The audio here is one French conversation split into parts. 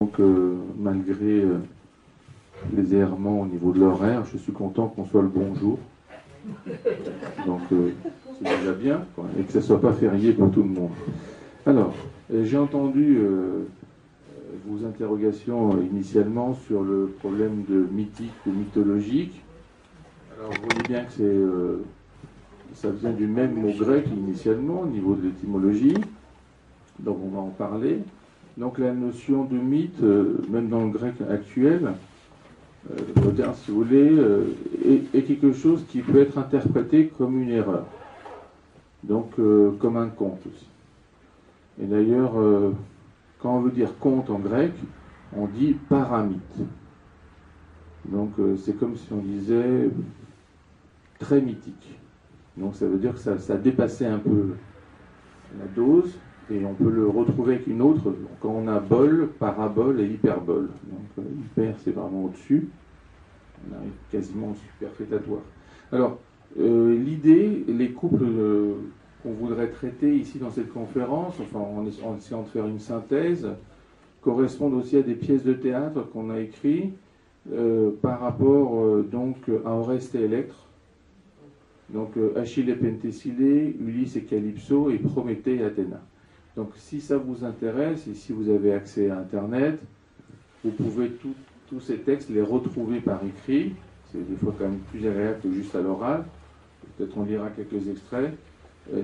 Donc, malgré les errements au niveau de l'horaire, je suis content qu'on soit le bon jour. Donc, c'est déjà bien, quoi, et que ça ne soit pas férié pour tout le monde. Alors, j'ai entendu vos interrogations initialement sur le problème de mythique ou mythologique. Alors, vous voyez bien que ça vient du même mot grec initialement, au niveau de l'étymologie. Donc, on va en parler. Donc, la notion de mythe, même dans le grec actuel, moderne si vous voulez, est quelque chose qui peut être interprété comme une erreur. Donc, comme un conte aussi. Et d'ailleurs, quand on veut dire conte en grec, on dit paramythe. Donc, c'est comme si on disait très mythique. Donc, ça veut dire que ça dépassait un peu la dose, et on peut le retrouver avec une autre quand on a bol, parabole et hyperbole. Donc, hyper, c'est vraiment au-dessus. On arrive quasiment au superfétatoire. Alors, l'idée, les couples qu'on voudrait traiter ici dans cette conférence, enfin en essayant de faire une synthèse, correspondent aussi à des pièces de théâtre qu'on a écrites par rapport donc à Oreste et Électre. Donc Achille et Penthessilée, Ulysse et Calypso et Prométhée et Athéna. Donc si ça vous intéresse et si vous avez accès à Internet, vous pouvez tous ces textes les retrouver par écrit. C'est des fois quand même plus agréable que juste à l'oral. Peut-être on lira quelques extraits.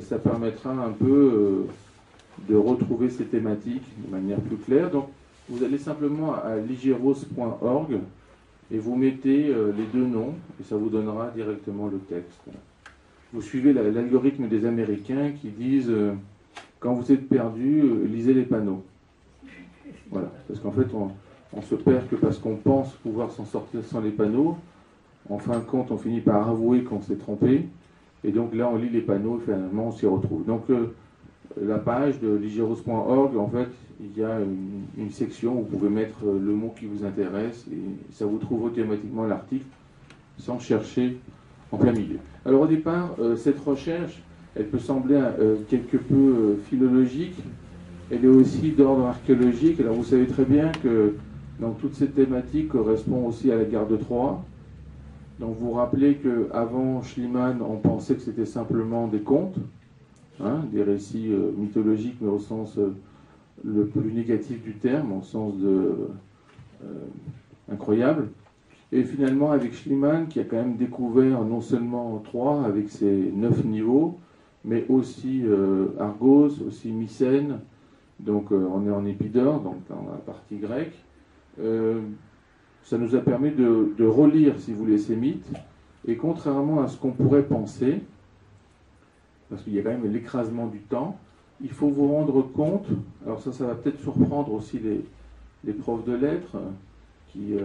Ça permettra un peu de retrouver ces thématiques de manière plus claire. Donc vous allez simplement à ligeros.org et vous mettez les deux noms et ça vous donnera directement le texte. Vous suivez l'algorithme des Américains qui disent quand vous êtes perdu, lisez les panneaux. Voilà, parce qu'en fait on se perd que parce qu'on pense pouvoir s'en sortir sans les panneaux. En fin de compte, on finit par avouer qu'on s'est trompé. Et donc là, on lit les panneaux et finalement, on s'y retrouve. Donc, la page de ligeros.org, en fait, il y a une section où vous pouvez mettre le mot qui vous intéresse et ça vous trouve automatiquement l'article sans chercher en plein milieu. Alors, au départ, cette recherche, elle peut sembler quelque peu philologique. Elle est aussi d'ordre archéologique. Alors, vous savez très bien que dans toutes ces thématiques correspond aussi à la guerre de Troie. Donc vous vous rappelez qu'avant Schliemann, on pensait que c'était simplement des contes, des récits mythologiques, mais au sens le plus négatif du terme, au sens de incroyable. Et finalement, avec Schliemann, qui a quand même découvert non seulement Troie avec ses 9 niveaux, mais aussi Argos, aussi Mycène, donc on est en Épidore, donc dans la partie grecque. Ça nous a permis de relire, si vous voulez, ces mythes. Et contrairement à ce qu'on pourrait penser, parce qu'il y a quand même l'écrasement du temps, il faut vous rendre compte, alors ça va peut-être surprendre aussi les profs de lettres, qui,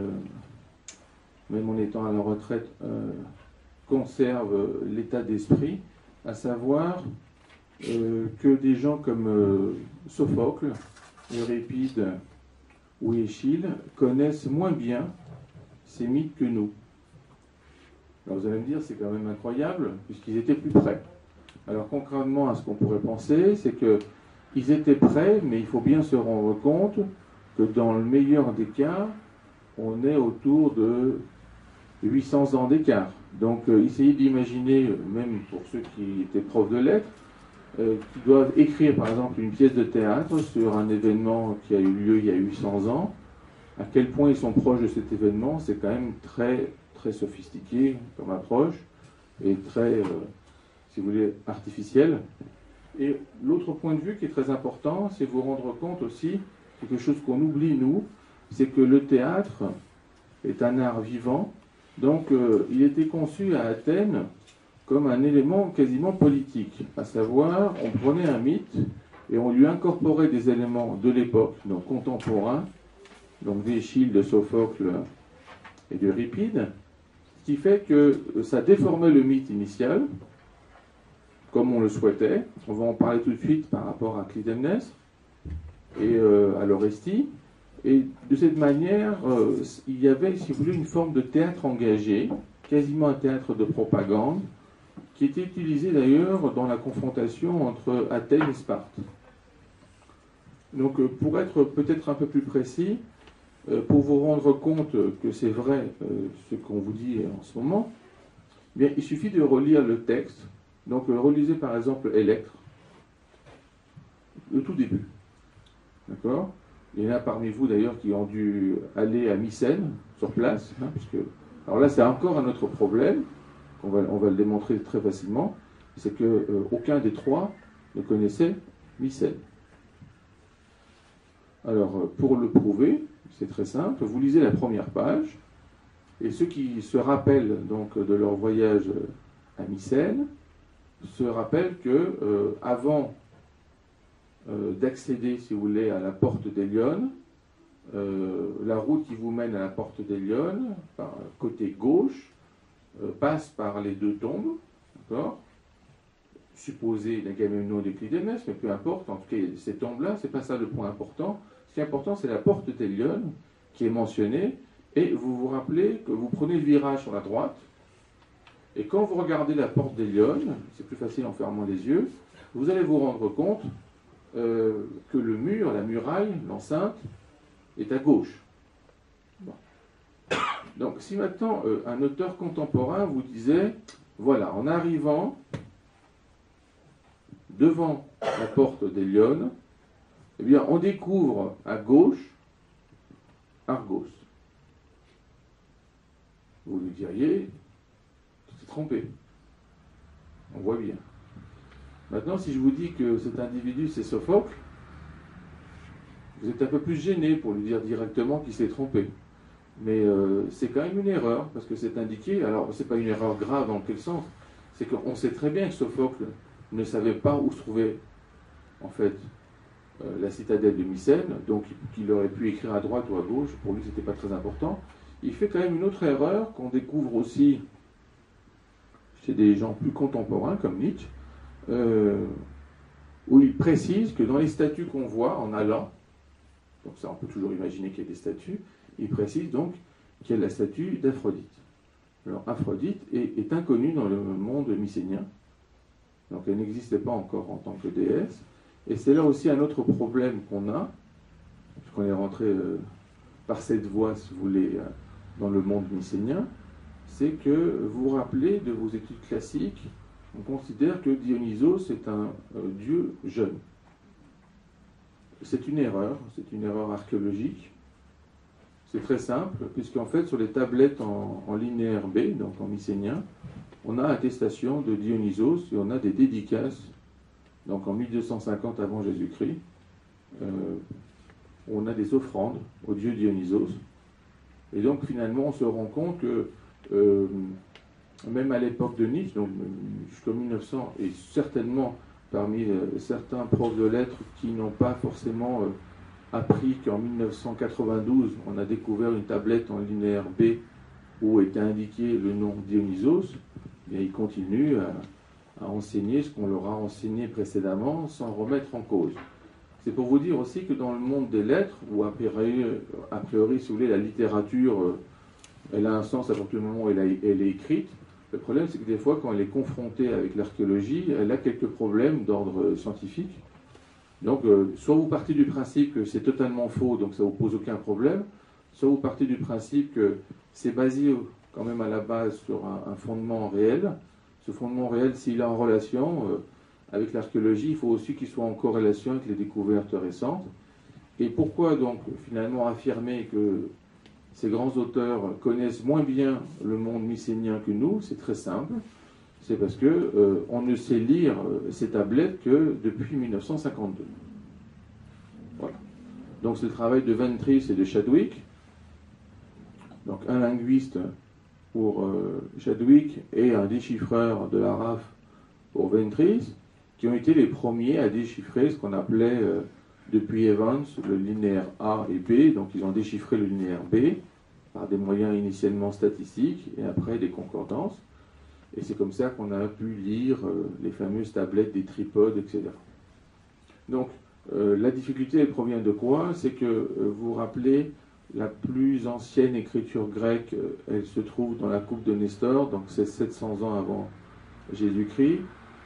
même en étant à la retraite, conservent l'état d'esprit, à savoir que des gens comme Sophocle, Euripide, ou Échille connaissent moins bien ces mythes que nous. Alors vous allez me dire, c'est quand même incroyable, puisqu'ils étaient plus près. Alors concrètement à ce qu'on pourrait penser, c'est qu'ils étaient prêts, mais il faut bien se rendre compte que dans le meilleur des cas, on est autour de 800 ans d'écart. Donc essayez d'imaginer, même pour ceux qui étaient profs de lettres, qui doivent écrire par exemple une pièce de théâtre sur un événement qui a eu lieu il y a 800 ans, à quel point ils sont proches de cet événement, c'est quand même très, très sophistiqué comme approche et très, si vous voulez, artificiel. Et l'autre point de vue qui est très important, c'est vous rendre compte aussi, quelque chose qu'on oublie nous, c'est que le théâtre est un art vivant, donc il était conçu à Athènes comme un élément quasiment politique, à savoir, on prenait un mythe et on lui incorporait des éléments de l'époque, donc contemporains, donc d'Échille, de Sophocle et d'Euripide, ce qui fait que ça déformait le mythe initial, comme on le souhaitait. On va en parler tout de suite par rapport à Clytemnestre et à l'Orestie. Et de cette manière, il y avait, si vous voulez, une forme de théâtre engagé, quasiment un théâtre de propagande, qui était utilisé d'ailleurs dans la confrontation entre Athènes et Sparte. Donc pour être peut-être un peu plus précis, pour vous rendre compte que c'est vrai ce qu'on vous dit en ce moment, eh bien, il suffit de relire le texte. Donc, relisez par exemple Électre, le tout début. D'accord? Il y en a parmi vous d'ailleurs qui ont dû aller à Mycène, sur place. Alors là, c'est encore un autre problème, on va le démontrer très facilement, c'est qu'aucun des trois ne connaissait Mycène. Alors, pour le prouver, c'est très simple, vous lisez la première page, et ceux qui se rappellent donc de leur voyage à Mycène se rappellent que avant d'accéder, si vous voulez, à la porte d'Hélione, la route qui vous mène à la porte d'Hélione, par côté gauche, passe par les deux tombes, d'accord, supposées d'Agamemnon et de Clytémnestre, mais peu importe, en tout cas, ces tombes-là, c'est pas ça le point important. Ce qui est important, c'est la porte d'Hélione qui est mentionnée, et vous vous rappelez que vous prenez le virage sur la droite, et quand vous regardez la porte d'Hélione, c'est plus facile en fermant les yeux, vous allez vous rendre compte que le mur, la muraille, l'enceinte, est à gauche. Bon. Donc, si maintenant un auteur contemporain vous disait, voilà, en arrivant devant la porte d'Hélione, eh bien, on découvre à gauche Argos. Vous lui diriez, tu t'es trompé. On voit bien. Maintenant, si je vous dis que cet individu, c'est Sophocle, vous êtes un peu plus gêné pour lui dire directement qu'il s'est trompé. Mais c'est quand même une erreur, parce que c'est indiqué, alors c'est pas une erreur grave en quel sens, c'est qu'on sait très bien que Sophocle ne savait pas où se trouvait, en fait, la citadelle de Mycène, donc qu'il aurait pu écrire à droite ou à gauche, pour lui c'était pas très important. Il fait quand même une autre erreur qu'on découvre aussi chez des gens plus contemporains, comme Nietzsche, où il précise que dans les statues qu'on voit en allant, donc ça on peut toujours imaginer qu'il y a des statues, il précise donc qu'il y a la statue d'Aphrodite. Alors Aphrodite est inconnue dans le monde mycénien, donc elle n'existait pas encore en tant que déesse, et c'est là aussi un autre problème qu'on a, puisqu'on est rentré par cette voie, si vous voulez, dans le monde mycénien, c'est que vous vous rappelez de vos études classiques, on considère que Dionysos est un dieu jeune. C'est une erreur archéologique. C'est très simple, puisqu'en fait, sur les tablettes en linéaire B, donc en mycénien, on a attestation de Dionysos et on a des dédicaces, donc en 1250 avant Jésus-Christ, on a des offrandes au dieu Dionysos. Et donc finalement, on se rend compte que même à l'époque de Nietzsche, donc jusqu'en 1900, et certainement parmi certains profs de lettres qui n'ont pas forcément appris qu'en 1992, on a découvert une tablette en linéaire B où était indiqué le nom Dionysos, et ils continuent à enseigner ce qu'on leur a enseigné précédemment sans remettre en cause. C'est pour vous dire aussi que dans le monde des lettres, où a priori, si vous voulez, la littérature, elle a un sens à partir du moment où elle est écrite. Le problème, c'est que des fois, quand elle est confrontée avec l'archéologie, elle a quelques problèmes d'ordre scientifique. Donc, soit vous partez du principe que c'est totalement faux, donc ça ne vous pose aucun problème, soit vous partez du principe que c'est basé quand même à la base sur un fondement réel. Ce fondement réel, s'il est en relation avec l'archéologie, il faut aussi qu'il soit en corrélation avec les découvertes récentes. Et pourquoi donc finalement affirmer que ces grands auteurs connaissent moins bien le monde mycénien que nous? C'est très simple. C'est parce que on ne sait lire ces tablettes que depuis 1952. Voilà. Donc c'est le travail de Ventris et de Chadwick. Donc un linguiste pour Chadwick et un déchiffreur de la RAF pour Ventris, qui ont été les premiers à déchiffrer ce qu'on appelait depuis Evans le linéaire A et B. Donc ils ont déchiffré le linéaire B par des moyens initialement statistiques et après des concordances. Et c'est comme ça qu'on a pu lire les fameuses tablettes des tripodes, etc. Donc, la difficulté, elle provient de quoi? C'est que, vous vous rappelez, la plus ancienne écriture grecque, elle se trouve dans la coupe de Nestor, donc c'est 700 ans avant Jésus-Christ,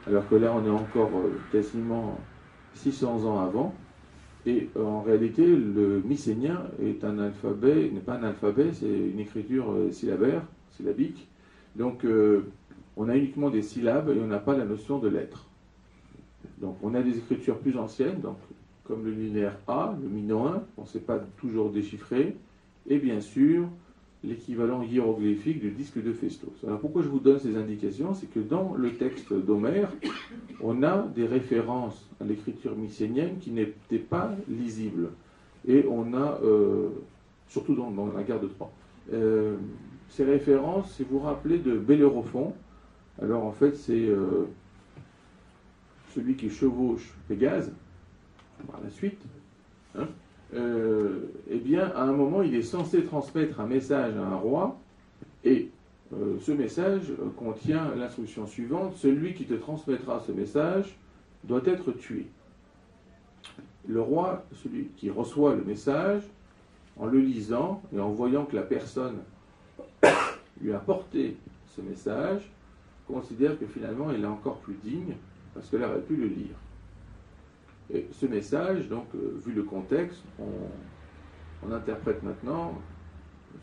alors que là, on est encore quasiment 600 ans avant. Et en réalité, le mycénien est un alphabet, n'est pas un alphabet, c'est une écriture syllabaire, syllabique. Donc on a uniquement des syllabes et on n'a pas la notion de lettres. Donc on a des écritures plus anciennes, donc, comme le linéaire A, le minoen, on ne sait pas toujours déchiffrer, et bien sûr l'équivalent hiéroglyphique du disque de Festos. Alors pourquoi je vous donne ces indications? C'est que dans le texte d'Homère, on a des références à l'écriture mycénienne qui n'étaient pas lisibles. Et on a, surtout dans la guerre de Troie, ces références, si vous vous rappelez de Bellérophon, alors en fait c'est celui qui chevauche Pégase, par la suite, hein, eh bien, à un moment, il est censé transmettre un message à un roi, et ce message contient l'instruction suivante: celui qui te transmettra ce message doit être tué. Le roi, celui qui reçoit le message, en le lisant et en voyant que la personne lui a porté ce message, considère que finalement il est encore plus digne parce qu'elle aurait pu le lire. Et ce message, donc, vu le contexte, on interprète maintenant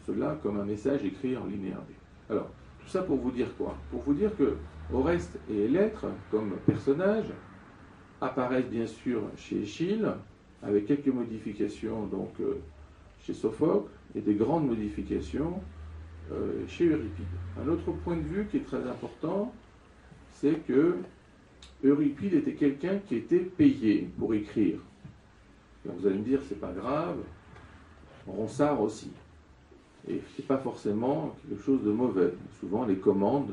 cela comme un message écrit en linéaire B. Alors, tout ça pour vous dire quoi? Pour vous dire que Oreste et Electre, comme personnages, apparaissent bien sûr chez Échille, avec quelques modifications donc, chez Sophocle, et des grandes modifications chez Euripide. Un autre point de vue qui est très important, c'est que Euripide était quelqu'un qui était payé pour écrire. Alors vous allez me dire, c'est pas grave, Ronsard aussi. Et c'est pas forcément quelque chose de mauvais. Souvent, les commandes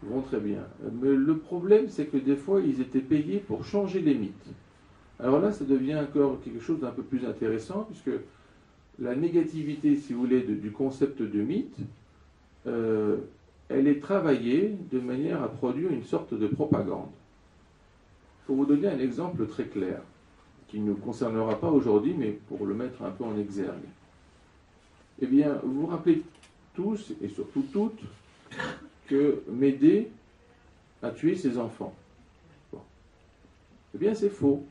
vont très bien. Mais le problème, c'est que des fois, ils étaient payés pour changer les mythes. Alors là, ça devient encore quelque chose d'un peu plus intéressant, puisque la négativité, si vous voulez, du concept de mythe, elle est travaillée de manière à produire une sorte de propagande. Pour vous donner un exemple très clair, qui ne nous concernera pas aujourd'hui, mais pour le mettre un peu en exergue. Eh bien, vous vous rappelez tous, et surtout toutes, que Médée a tué ses enfants. Bon. Eh bien, c'est faux.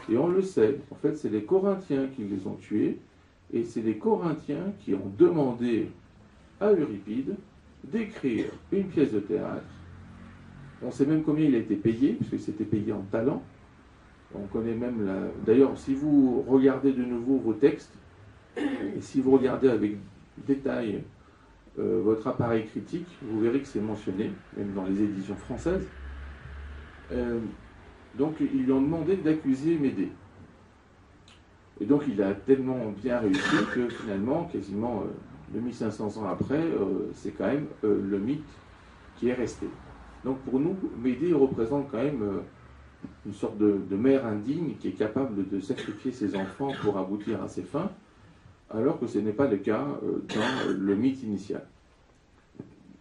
Et on le sait. En fait, c'est les Corinthiens qui les ont tués, et c'est les Corinthiens qui ont demandé à Euripide d'écrire une pièce de théâtre. On sait même combien il a été payé, puisque c'était payé en talents. On connaît même la... D'ailleurs, si vous regardez de nouveau vos textes, et si vous regardez avec détail votre appareil critique, vous verrez que c'est mentionné, même dans les éditions françaises. Donc, ils lui ont demandé d'accuser Médée. Et donc, il a tellement bien réussi que finalement, quasiment 2500 ans après, c'est quand même le mythe qui est resté. Donc pour nous, Médée représente quand même une sorte de mère indigne qui est capable de sacrifier ses enfants pour aboutir à ses fins, alors que ce n'est pas le cas dans le mythe initial.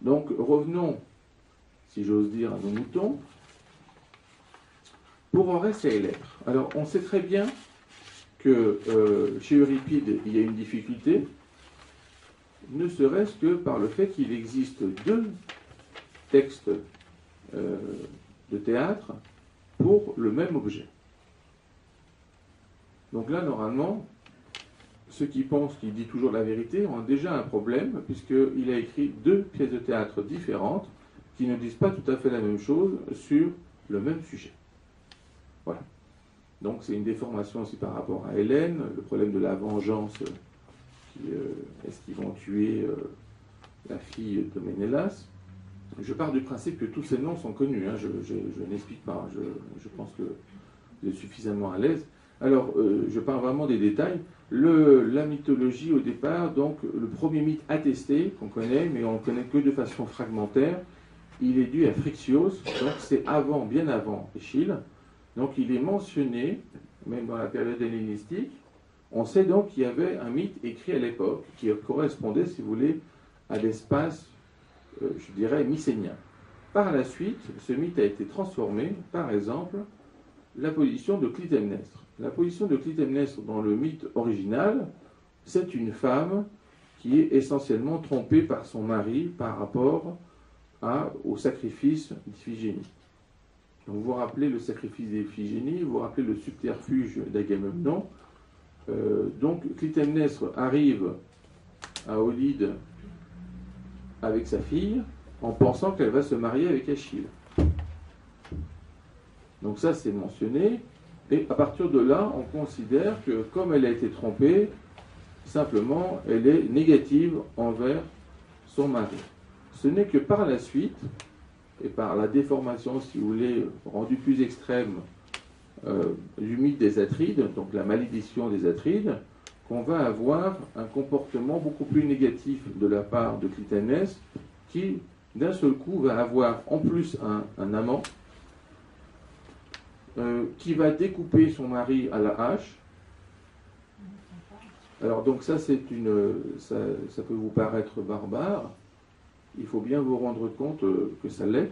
Donc revenons, si j'ose dire, à nos moutons. Pour Oreste et Electre. Alors on sait très bien que chez Euripide, il y a une difficulté, ne serait-ce que par le fait qu'il existe deux textes de théâtre pour le même objet. Donc là, normalement, ceux qui pensent qu'il dit toujours la vérité ont déjà un problème, puisqu'il a écrit deux pièces de théâtre différentes qui ne disent pas tout à fait la même chose sur le même sujet. Voilà. Donc c'est une déformation aussi par rapport à Hélène, le problème de la vengeance, est-ce qu'ils vont tuer la fille de Ménélas. Je pars du principe que tous ces noms sont connus, hein. Je n'explique pas, je pense que vous êtes suffisamment à l'aise. Alors, je parle vraiment des détails. La mythologie, au départ, donc, le premier mythe attesté, qu'on connaît, mais on ne connaît que de façon fragmentaire, il est dû à Phryxios, donc c'est avant, bien avant Échille. Donc, il est mentionné, même dans la période hellénistique. On sait donc qu'il y avait un mythe écrit à l'époque, qui correspondait, si vous voulez, à l'espace, je dirais, mycénien. Par la suite, ce mythe a été transformé, par exemple, la position de Clytemnestre. La position de Clytemnestre dans le mythe original, c'est une femme qui est essentiellement trompée par son mari par rapport au sacrifice d'Iphigénie. Donc vous vous rappelez le sacrifice d'Iphigénie, vous vous rappelez le subterfuge d'Agamemnon. Donc Clytemnestre arrive à Olyde avec sa fille en pensant qu'elle va se marier avec Achille. Donc ça c'est mentionné, et à partir de là on considère que comme elle a été trompée, simplement elle est négative envers son mari. Ce n'est que par la suite, et par la déformation, si vous voulez, rendue plus extrême du mythe des Atrides, donc la malédiction des Atrides, qu'on va avoir un comportement beaucoup plus négatif de la part de Clytemnestre, qui d'un seul coup va avoir en plus un amant, qui va découper son mari à la hache. Alors donc ça c'est ça peut vous paraître barbare, il faut bien vous rendre compte que ça l'est.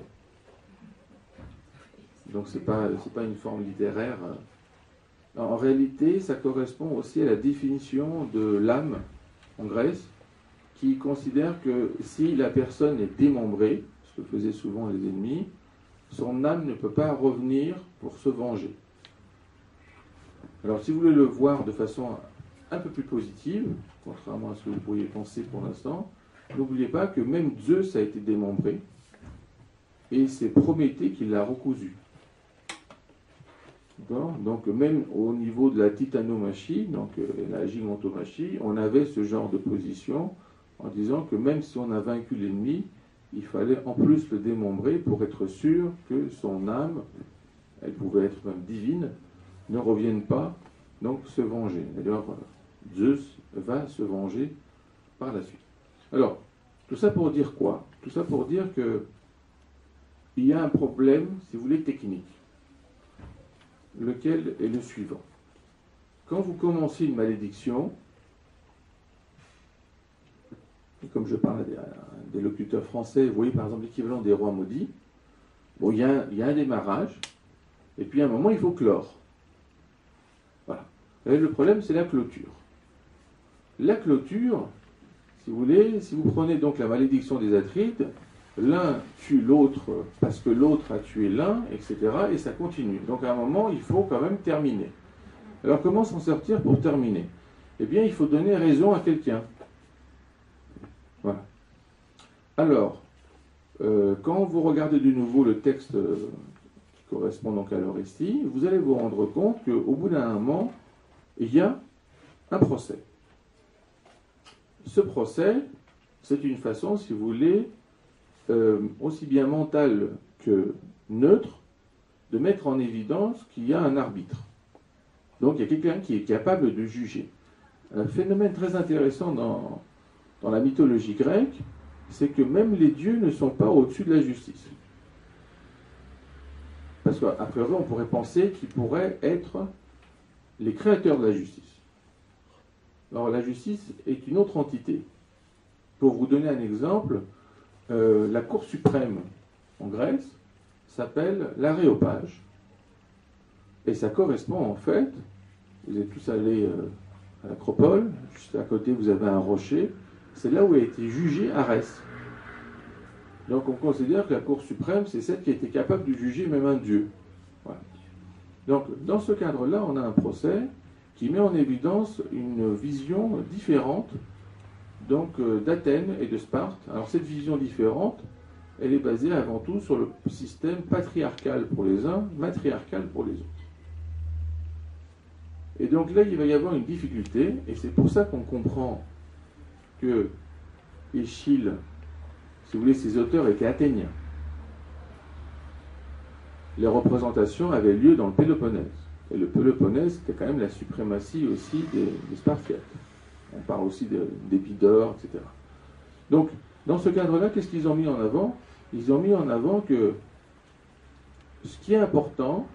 Donc c'est pas une forme littéraire. En réalité, ça correspond aussi à la définition de l'âme en Grèce, qui considère que si la personne est démembrée, ce que faisaient souvent les ennemis, son âme ne peut pas revenir pour se venger. Alors si vous voulez le voir de façon un peu plus positive, contrairement à ce que vous pourriez penser pour l'instant, n'oubliez pas que même Zeus a été démembré, et c'est Prométhée qui l'a recousu. Donc même au niveau de la titanomachie, donc la gigantomachie, on avait ce genre de position en disant que même si on a vaincu l'ennemi, il fallait en plus le démembrer pour être sûr que son âme, elle pouvait être même divine, ne revienne pas, donc se venger. D'ailleurs, Zeus va se venger par la suite. Alors, tout ça pour dire quoi? Tout ça pour dire que il y a un problème, si vous voulez, technique, lequel est le suivant. Quand vous commencez une malédiction, et comme je parle à des locuteurs français, vous voyez par exemple l'équivalent des rois maudits, bon, il y a un démarrage, et puis à un moment il faut clore. Voilà. Et le problème c'est la clôture. La clôture, si vous voulez, si vous prenez donc la malédiction des Atrides, l'un tue l'autre parce que l'autre a tué l'un, etc. Et ça continue. Donc à un moment, il faut quand même terminer. Alors comment s'en sortir pour terminer? Eh bien, il faut donner raison à quelqu'un. Voilà. Alors, quand vous regardez de nouveau le texte qui correspond donc à l'Orestie, vous allez vous rendre compte qu'au bout d'un moment, il y a un procès. Ce procès, c'est une façon, si vous voulez, aussi bien mentale que neutre, de mettre en évidence qu'il y a un arbitre. Donc il y a quelqu'un qui est capable de juger. Un phénomène très intéressant dans la mythologie grecque, c'est que même les dieux ne sont pas au-dessus de la justice. Parce qu'à priori, on pourrait penser qu'ils pourraient être les créateurs de la justice. Alors la justice est une autre entité. Pour vous donner un exemple, la Cour suprême en Grèce s'appelle l'Aréopage. Et ça correspond en fait, vous êtes tous allés à l'Acropole, juste à côté vous avez un rocher, c'est là où a été jugé Arès. Donc on considère que la Cour suprême, c'est celle qui a été capable de juger même un dieu. Voilà. Donc dans ce cadre-là, on a un procès qui met en évidence une vision différente donc d'Athènes et de Sparte. Alors cette vision différente, elle est basée avant tout sur le système patriarcal pour les uns, matriarcal pour les autres. Et donc là, il va y avoir une difficulté, et c'est pour ça qu'on comprend que Échille, si vous voulez, ses auteurs étaient athéniens. Les représentations avaient lieu dans le Péloponnèse. Et le Péloponnèse, c'était quand même la suprématie aussi des Spartiates. On parle aussi d'Épidore, etc. Donc, dans ce cadre-là, qu'est-ce qu'ils ont mis en avant? Ils ont mis en avant que ce qui est important,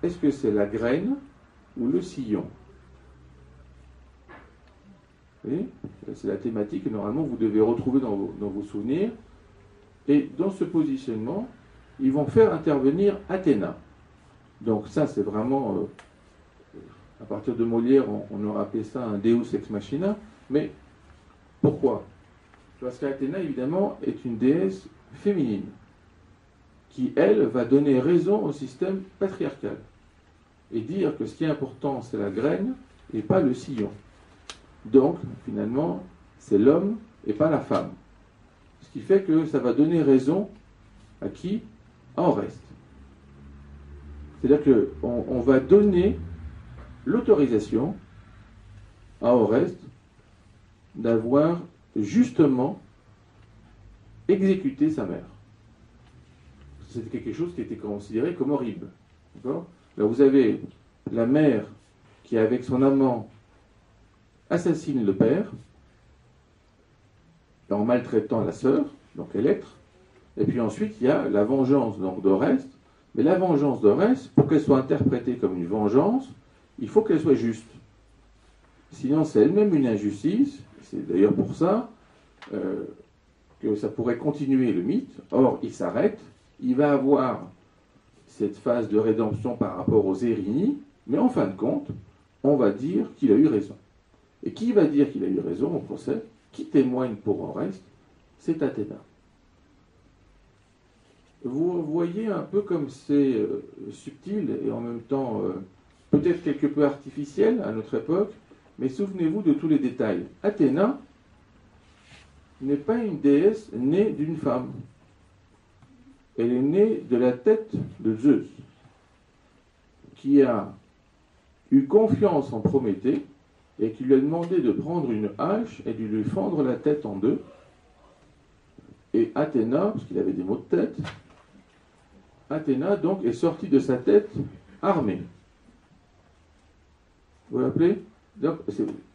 est-ce que c'est la graine ou le sillon? Vous voyez? C'est la thématique que normalement vous devez retrouver dans vos souvenirs. Et dans ce positionnement, ils vont faire intervenir Athéna. Donc ça, c'est vraiment... à partir de Molière, on aurait appelé ça un Deus ex machina. Mais pourquoi? Parce qu'Athéna, évidemment, est une déesse féminine qui, elle, va donner raison au système patriarcal et dire que ce qui est important, c'est la graine et pas le sillon. Donc, finalement, c'est l'homme et pas la femme. Ce qui fait que ça va donner raison à qui? À Oreste. C'est-à-dire qu'on va donner l'autorisation à Oreste d'avoir justement exécuté sa mère. C'était quelque chose qui était considéré comme horrible. D'accord ? Là, vous avez la mère qui, avec son amant, assassine le père en maltraitant la sœur, donc Électre. Et puis ensuite, il y a la vengeance donc d'Oreste. Mais la vengeance d'Oreste, pour qu'elle soit interprétée comme une vengeance, il faut qu'elle soit juste. Sinon, c'est elle-même une injustice. C'est d'ailleurs pour ça que ça pourrait continuer le mythe. Or, il s'arrête. Il va avoir cette phase de rédemption par rapport aux Érini, mais en fin de compte, on va dire qu'il a eu raison. Et qui va dire qu'il a eu raison au procès? Qui témoigne pour Oreste? C'est Athéna. Vous voyez un peu comme c'est subtil et en même temps peut-être quelque peu artificiel à notre époque, mais souvenez-vous de tous les détails. Athéna n'est pas une déesse née d'une femme. Elle est née de la tête de Zeus, qui a eu confiance en Prométhée et qui lui a demandé de prendre une hache et de lui fendre la tête en deux. Et Athéna, parce qu'il avait des maux de tête, Athéna donc est sortie de sa tête armée. Vous vous rappelez? Donc,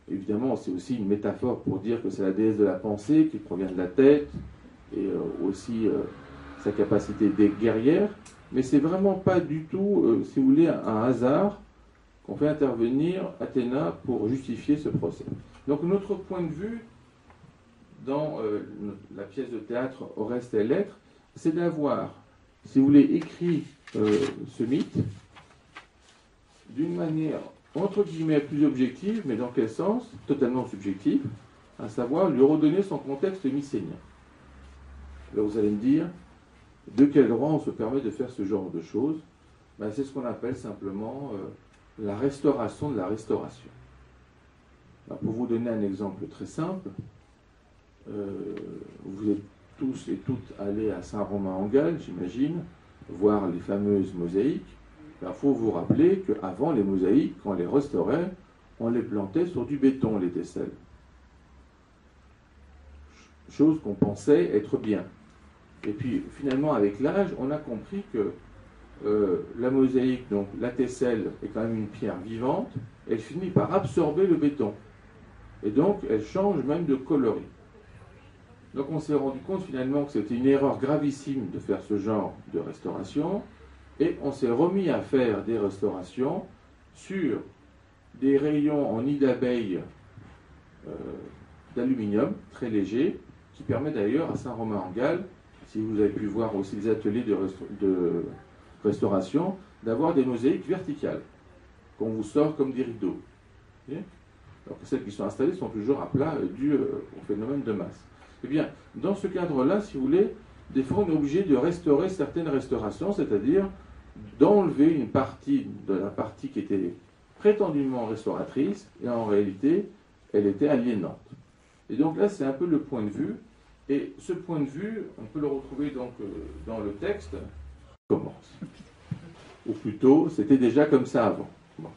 évidemment, c'est aussi une métaphore pour dire que c'est la déesse de la pensée qui provient de la tête et aussi sa capacité d'être guerrière, mais c'est vraiment pas du tout, si vous voulez, un hasard qu'on fait intervenir Athéna pour justifier ce procès. Donc notre point de vue dans la pièce de théâtre Oreste et Électre, c'est d'avoir, si vous voulez, écrit ce mythe d'une manière entre guillemets plus objective, mais dans quel sens? Totalement subjectif, à savoir lui redonner son contexte mycénien. Là vous allez me dire, de quel droit on se permet de faire ce genre de choses? Ben, c'est ce qu'on appelle simplement la restauration de la restauration. Alors, pour vous donner un exemple très simple, vous êtes tous et toutes allés à Saint-Romain-en-Galles, j'imagine, voir les fameuses mosaïques. Il faut vous rappeler qu'avant les mosaïques, quand on les restaurait, on les plantait sur du béton, les tesselles. Chose qu'on pensait être bien. Et puis finalement, avec l'âge, on a compris que la mosaïque, donc la tesselle, est quand même une pierre vivante, elle finit par absorber le béton. Et donc, elle change même de coloris. Donc on s'est rendu compte finalement que c'était une erreur gravissime de faire ce genre de restauration, et on s'est remis à faire des restaurations sur des rayons en nid d'abeilles d'aluminium, très légers, qui permet d'ailleurs à Saint-Romain-en-Galles, si vous avez pu voir aussi les ateliers de restauration, d'avoir des mosaïques verticales, qu'on vous sort comme des rideaux. Okay, alors que celles qui sont installées sont toujours à plat dû au phénomène de masse. Eh bien, dans ce cadre-là, si vous voulez, des fois on est obligé de restaurer certaines restaurations, c'est-à-dire d'enlever une partie de la partie qui était prétendument restauratrice, et en réalité, elle était aliénante. Et donc là, c'est un peu le point de vue, et ce point de vue, on peut le retrouver donc dans le texte, commence. Ou plutôt, c'était déjà comme ça avant. Bon.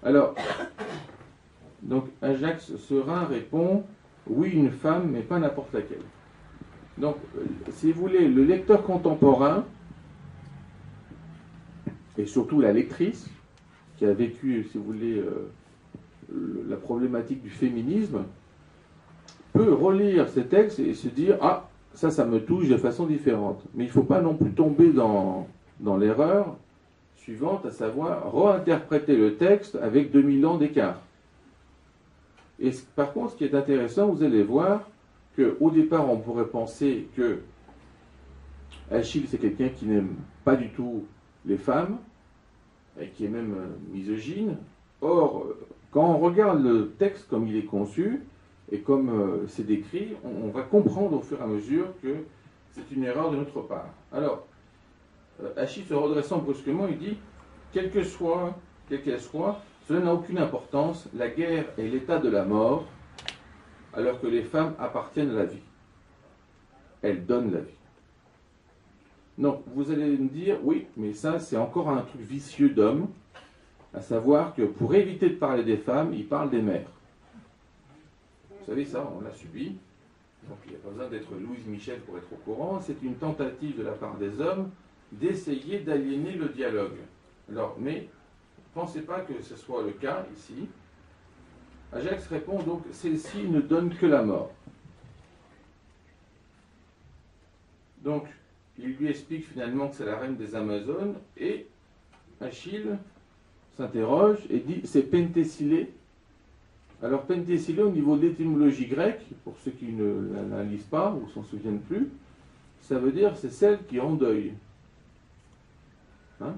Alors, donc Ajax Serin répond, oui, une femme, mais pas n'importe laquelle. Donc, si vous voulez, le lecteur contemporain, et surtout la lectrice, qui a vécu, si vous voulez, la problématique du féminisme, peut relire ces textes et se dire « Ah, ça me touche de façon différente ». Mais il ne faut pas non plus tomber dans l'erreur suivante, à savoir réinterpréter le texte avec 2000 ans d'écart. Et par contre, ce qui est intéressant, vous allez voir qu'au départ, on pourrait penser que Achille, c'est quelqu'un qui n'aime pas du tout les femmes, et qui est même misogyne. Or, quand on regarde le texte comme il est conçu, et comme c'est décrit, on va comprendre au fur et à mesure que c'est une erreur de notre part. Alors, Achille, se redressant brusquement, il dit, quelle qu'elle soit, cela n'a aucune importance, la guerre est l'état de la mort, alors que les femmes appartiennent à la vie. Elles donnent la vie. Donc, vous allez me dire, oui, mais ça, c'est encore un truc vicieux d'homme, à savoir que pour éviter de parler des femmes, il parle des mères. Vous savez ça, on l'a subi. Donc, il n'y a pas besoin d'être Louise Michel pour être au courant. C'est une tentative de la part des hommes d'essayer d'aliéner le dialogue. Alors, mais ne pensez pas que ce soit le cas ici. Ajax répond donc, celle-ci ne donne que la mort. Donc, il lui explique finalement que c'est la reine des Amazones, et Achille s'interroge et dit, c'est Penthessilée. Alors, Penthessilée, au niveau de l'étymologie grecque, pour ceux qui ne la lisent pas ou s'en souviennent plus, ça veut dire c'est celle qui endeuille. Hein?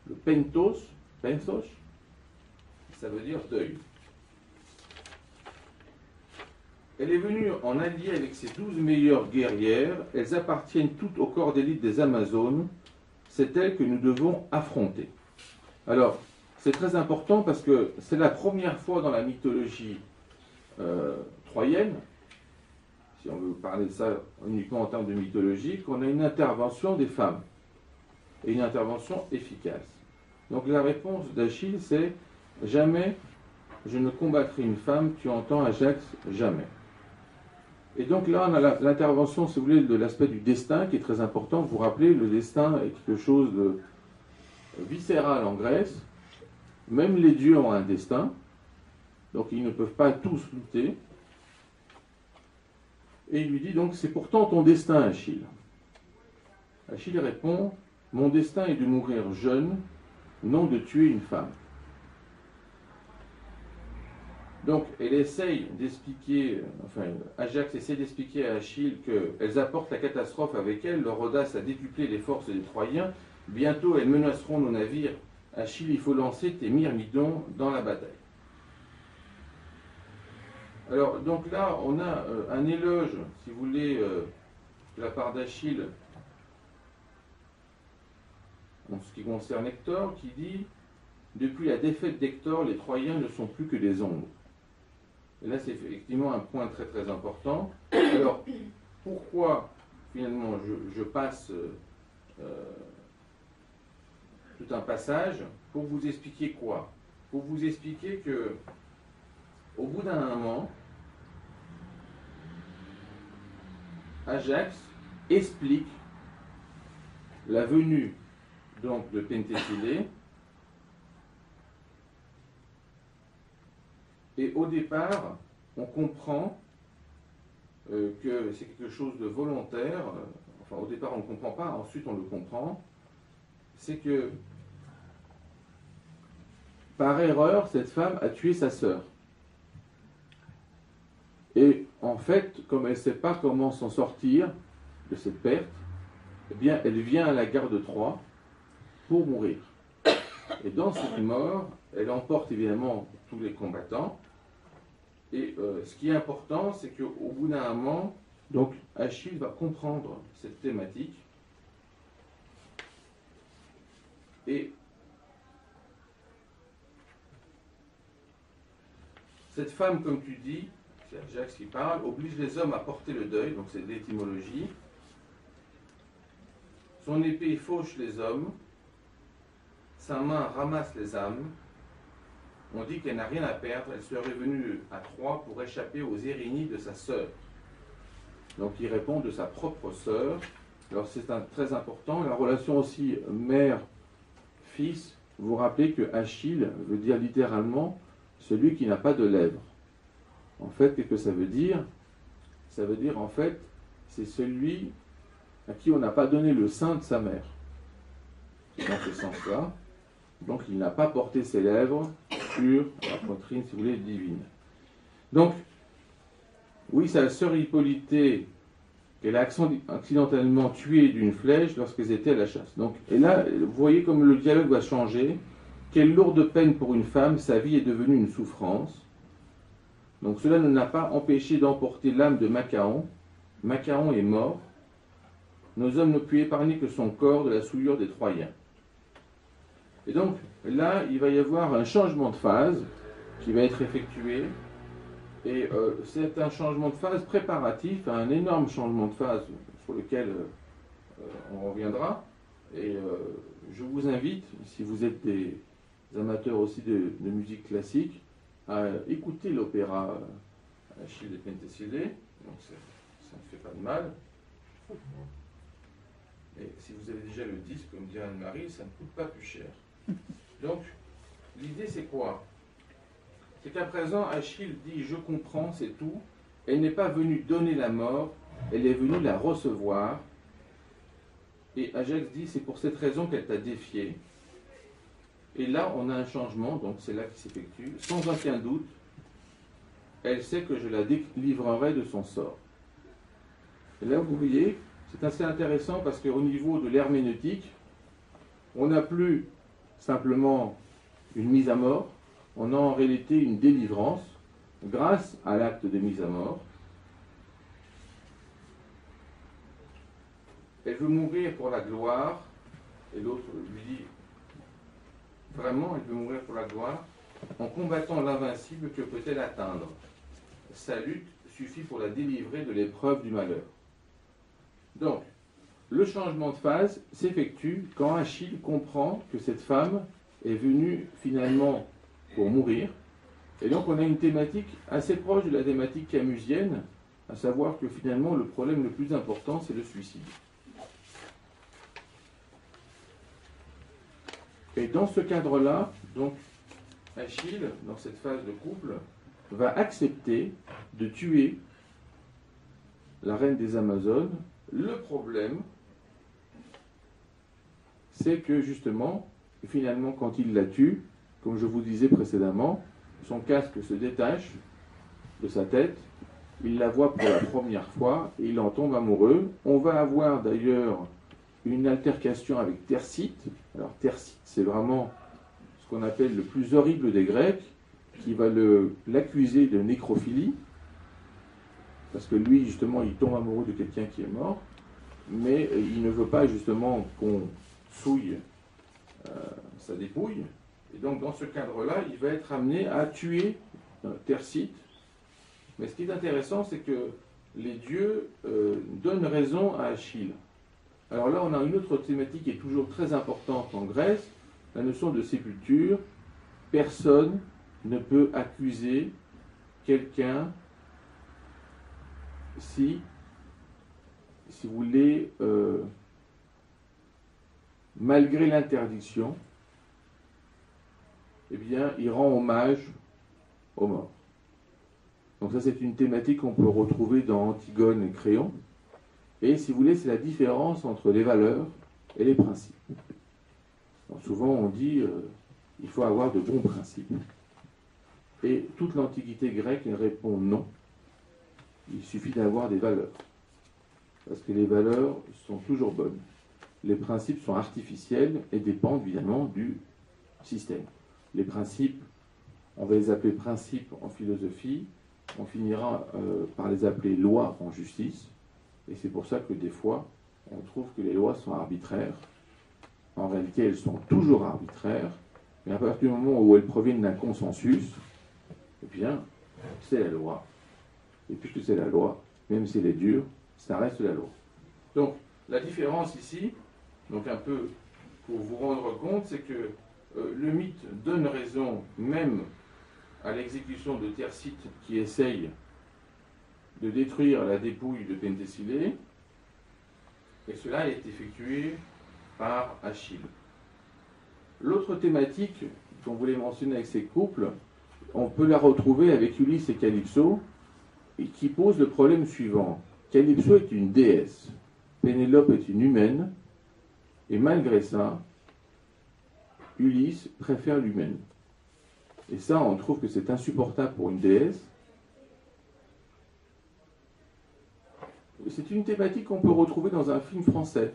Le penthos, ça veut dire deuil. Elle est venue en allié avec ses 12 meilleures guerrières. Elles appartiennent toutes au corps d'élite des Amazones. C'est elles que nous devons affronter. Alors, c'est très important parce que c'est la première fois dans la mythologie troyenne, si on veut parler de ça uniquement en termes de mythologie, qu'on a une intervention des femmes. Et une intervention efficace. Donc la réponse d'Achille, c'est « Jamais je ne combattrai une femme, tu entends Ajax, jamais ». Et donc là, on a l'intervention, si vous voulez, de l'aspect du destin qui est très important. Vous vous rappelez, le destin est quelque chose de viscéral en Grèce. Même les dieux ont un destin. Donc ils ne peuvent pas tous lutter. Et il lui dit donc, c'est pourtant ton destin, Achille. Achille répond, mon destin est de mourir jeune, non de tuer une femme. Donc, elle essaye d'expliquer, enfin, Ajax essaie d'expliquer à Achille qu'elles apportent la catastrophe avec elles, leur audace a décuplé les forces des Troyens, bientôt elles menaceront nos navires. Achille, il faut lancer tes myrmidons dans la bataille. Alors, donc là, on a un éloge, si vous voulez, de la part d'Achille, en ce qui concerne Hector, qui dit « Depuis la défaite d'Hector, les Troyens ne sont plus que des ombres ». Et là, c'est effectivement un point très très important. Alors, pourquoi finalement je passe tout un passage pour vous expliquer quoi? Pour vous expliquer que, au bout d'un moment, Ajax explique la venue donc de Penthessilée. Et au départ, on comprend que c'est quelque chose de volontaire. Enfin, au départ, on ne comprend pas, ensuite on le comprend. C'est que, par erreur, cette femme a tué sa sœur. Et en fait, comme elle ne sait pas comment s'en sortir de cette perte, eh bien, elle vient à la gare de Troie pour mourir. Et dans cette mort, elle emporte évidemment tous les combattants. Et ce qui est important, c'est qu'au bout d'un moment, donc, Achille va comprendre cette thématique. Et cette femme, comme tu dis, c'est Ajax qui parle, oblige les hommes à porter le deuil, donc c'est de l'étymologie. Son épée fauche les hommes, sa main ramasse les âmes. On dit qu'elle n'a rien à perdre, elle serait venue à Troie pour échapper aux érignies de sa sœur. Donc il répond de sa propre sœur. Alors c'est très important, la relation aussi mère-fils. Vous vous rappelez que Achille veut dire littéralement celui qui n'a pas de lèvres. En fait, qu'est-ce que ça veut dire? Ça veut dire en fait, c'est celui à qui on n'a pas donné le sein de sa mère. C'est dans ce sens-là. Donc il n'a pas porté ses lèvres sur la poitrine, si vous voulez, divine. Donc, oui, sa sœur Hippolytée, qu'elle a accidentellement tuée d'une flèche lorsqu'elles étaient à la chasse. Donc, et là, vous voyez comme le dialogue va changer. Quelle lourde peine pour une femme, sa vie est devenue une souffrance. Donc cela ne l'a pas empêché d'emporter l'âme de Machaon. Machaon est mort. nos hommes n'ont pu épargner que son corps de la souillure des Troyens. Et donc, là, il va y avoir un changement de phase qui va être effectué. Et c'est un changement de phase préparatif à un énorme changement de phase sur lequel on reviendra. Et je vous invite, si vous êtes des amateurs aussi de musique classique, à écouter l'opéra Achille de Penthesilée. Donc ça ne fait pas de mal. Et si vous avez déjà le disque, comme dit Anne-Marie, ça ne coûte pas plus cher. Donc, l'idée c'est quoi? C'est qu'à présent, Achille dit « je comprends, c'est tout ». Elle n'est pas venue donner la mort, elle est venue la recevoir. Et Ajax dit « c'est pour cette raison qu'elle t'a défié ». Et là, on a un changement, donc c'est là qui s'effectue. Sans aucun doute, elle sait que je la délivrerai de son sort. Et là, vous voyez, c'est assez intéressant parce qu'au niveau de l'herméneutique, on n'a plus simplement une mise à mort, on a en réalité une délivrance grâce à l'acte de mise à mort. Elle veut mourir pour la gloire, et l'autre lui dit, vraiment, elle veut mourir pour la gloire, en combattant l'invincible que peut-elle atteindre. Sa lutte suffit pour la délivrer de l'épreuve du malheur. Donc, le changement de phase s'effectue quand Achille comprend que cette femme est venue finalement pour mourir. Et donc on a une thématique assez proche de la thématique camusienne, à savoir que finalement le problème le plus important c'est le suicide. Et dans ce cadre-là, donc Achille, dans cette phase de couple, va accepter de tuer la reine des Amazones. Le problème, c'est que justement, finalement, quand il la tue, comme je vous disais précédemment, son casque se détache de sa tête, il la voit pour la première fois et il en tombe amoureux. On va avoir d'ailleurs une altercation avec Thersites. Alors Thersites, c'est vraiment ce qu'on appelle le plus horrible des Grecs, qui va l'accuser de nécrophilie, parce que lui, justement, il tombe amoureux de quelqu'un qui est mort, mais il ne veut pas justement qu'on souille sa dépouille. Et donc, dans ce cadre-là, il va être amené à tuer Thersites. Mais ce qui est intéressant, c'est que les dieux donnent raison à Achille. Alors là, on a une autre thématique qui est toujours très importante en Grèce, la notion de sépulture. Personne ne peut accuser quelqu'un si vous voulez, malgré l'interdiction, eh bien, il rend hommage aux morts. Donc ça, c'est une thématique qu'on peut retrouver dans Antigone et Créon. Et si vous voulez, c'est la différence entre les valeurs et les principes. Alors, souvent, on dit il faut avoir de bons principes. Et toute l'Antiquité grecque répond non. Il suffit d'avoir des valeurs. Parce que les valeurs sont toujours bonnes. Les principes sont artificiels et dépendent évidemment du système. Les principes, on va les appeler principes en philosophie, on finira par les appeler lois en justice, et c'est pour ça que des fois, on trouve que les lois sont arbitraires. En réalité, elles sont toujours arbitraires, mais à partir du moment où elles proviennent d'un consensus, eh bien, c'est la loi. Et puisque c'est la loi, même si elle est dure, ça reste la loi. Donc, la différence ici, donc un peu pour vous rendre compte, c'est que le mythe donne raison même à l'exécution de Thersites qui essaye de détruire la dépouille de Penthesilée, et cela est effectué par Achille. L'autre thématique qu'on voulait mentionner avec ces couples, on peut la retrouver avec Ulysse et Calypso, et qui pose le problème suivant. Calypso est une déesse, Pénélope est une humaine, et malgré ça, Ulysse préfère l'humaine. Et ça, on trouve que c'est insupportable pour une déesse. C'est une thématique qu'on peut retrouver dans un film français.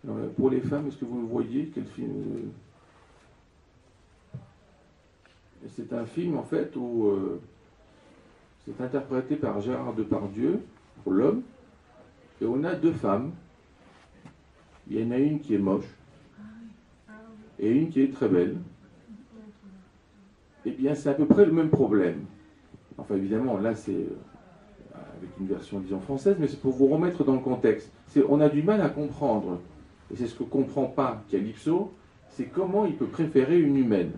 Alors, pour les femmes, est-ce que vous le voyez? Quel film? C'est un film, en fait, où c'est interprété par Gérard Depardieu, pour l'homme. et on a deux femmes. Il y en a une qui est moche et une qui est très belle. Eh bien, c'est à peu près le même problème. Enfin, évidemment, là, c'est avec une version, disons, française, mais c'est pour vous remettre dans le contexte. On a du mal à comprendre, et c'est ce que ne comprend pas Calypso, c'est comment il peut préférer une humaine.